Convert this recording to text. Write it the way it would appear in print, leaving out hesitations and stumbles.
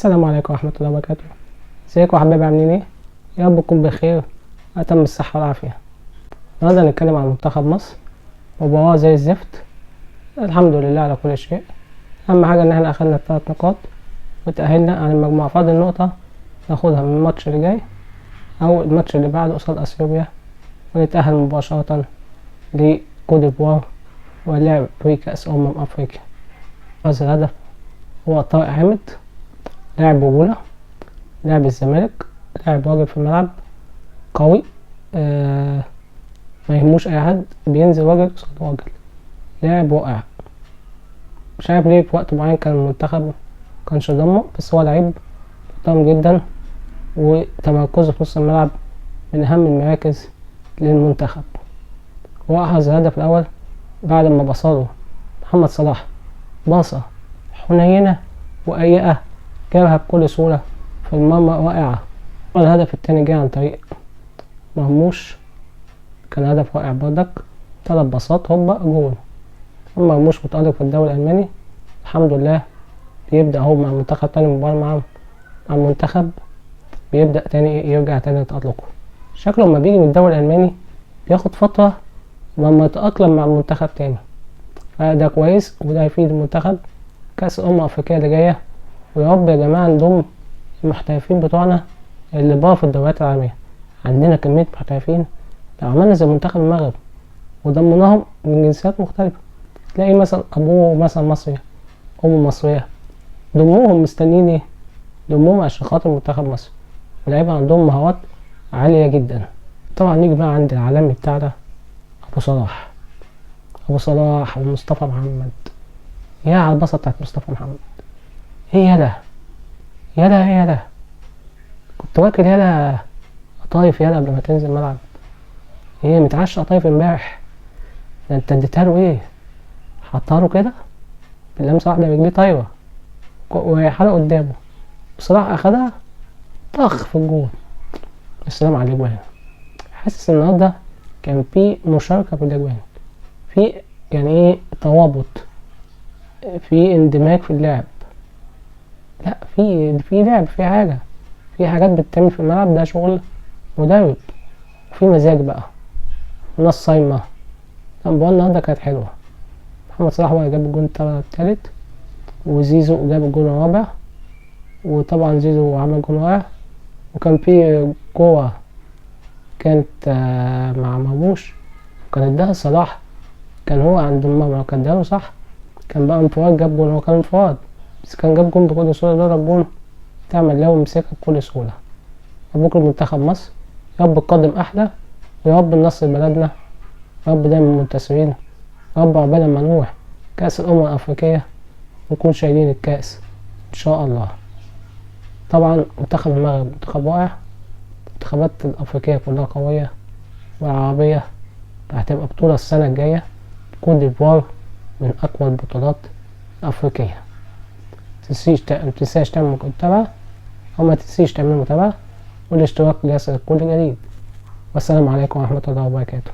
السلام عليكم ورحمة الله وبركاته. ازيكم يا حبايبي، عاملين ايه؟ يا رب تكون بخير وأتم الصحة والعافية. النهارده هنتكلم عن منتخب مصر. مباراة زي الزفت، الحمد لله على كل شيء. أهم حاجة إن احنا أخدنا ال3 نقاط وتأهلنا عن المجموعة. فاضل نقطة ناخدها من الماتش اللي جاي أو الماتش اللي بعده قصاد أثيوبيا، ونتأهل مباشرة لكوت ديفوار واللعب في كأس أفريقيا. هذا الهدف هو طارق حامد، لاعب رجولة، لاعب الزمالك، لاعب راجل في الملعب، قوي، ما يهموش اي حد، بينزل راجل قصاد راجل، لاعب رائع. مش عارف ليه في وقت معين كان المنتخب مكانش ضمه، بس هو لعيب محترم جدا، وتمركزه في نص الملعب من اهم المراكز للمنتخب. واحرز الهدف الاول بعد ما بصاله محمد صلاح باصة حنينة وأيئة، جابها بكل سهولة في المرمى، رائعة. الهدف التاني جه عن طريق مرموش، كان هدف رائع بردك، 3 باصات هوبا جول. مرموش متألق في الدوري الألماني، الحمد لله بيبدأ هو مع المنتخب تاني مباراة مع المنتخب، بيبدأ تاني يرجع تاني تألقه. شكله لما بيجي من الدوري الألماني بياخد فترة لما يتأقلم مع المنتخب تاني، فده كويس وده هيفيد المنتخب كأس أفريقيا اللي جاية. ويا رب يا جماعة نضم المحترفين بتوعنا اللي بقوا في الدوريات العالمية. عندنا كمية محترفين، لو عملنا زي منتخب المغرب وضمناهم من جنسيات مختلفة، تلاقي مثلا أبوه مثلا مصري، أمه مصرية، ضموهم مستنيين ايه؟ ضموهم عشان خاطر منتخب مصر، واللعيبة عندهم مهارات عالية جدا. طبعا نيجي بقى عند العالمي بتاعنا أبو صلاح ومصطفى محمد. يا على البصة بتاعت مصطفى محمد، ايه يالا كنت واكل يالا قطايف يالا قبل ما تنزل الملعب. ايه متعشى قطايف امبارح؟ ده انت اديتها له ايه؟ حطها له كده باللمسه واحده برجليه طايره ورايحه له قدامه، بصراحه اخدها طخ في الجون. السلام على الاجوان. حاسس النهارده كان في مشاركه في الاجوان، في يعني ايه توابط، في اندماج في اللعب، لا في لعب، في حاجه، في حاجات بتتعمل في الملعب، ده شغل مدرب. وفي مزاج بقى، ناس صايمه. المباراة النهارده كانت حلوه. محمد صلاح هو اللي جاب الجون التالت، وزيزو جاب الجون الرابع، وطبعا زيزو عمل جون رائع. وكان في كورة كانت مع مرموش، كان اداها صلاح، كان هو عند المرمى، لو كان اداله صح كان بقى انفراد، جاب جون. هو كان انفراد بس كان جاب جون بكل سهولة، لولا الجون تعمل له ومسكها بكل سهولة. مبروك لمنتخب مصر، يا رب القادم أحلى، ويا رب النصر لبلدنا، يا رب دايما منتصرين، يا رب عقبال ما نروح كأس الأفريقية نكون شايلين الكأس إن شاء الله. طبعا منتخب المغرب منتخب رائع، المنتخبات الأفريقية كلها قوية والعربية. هتبقى بطولة السنة الجاية كوت ديفوار من أقوى البطولات الأفريقية. متنساش تعمل متابعة، أو ما تنسيش تعمل متابعة والاشتراك ليصل الكل جديد. والسلام عليكم ورحمة الله وبركاته.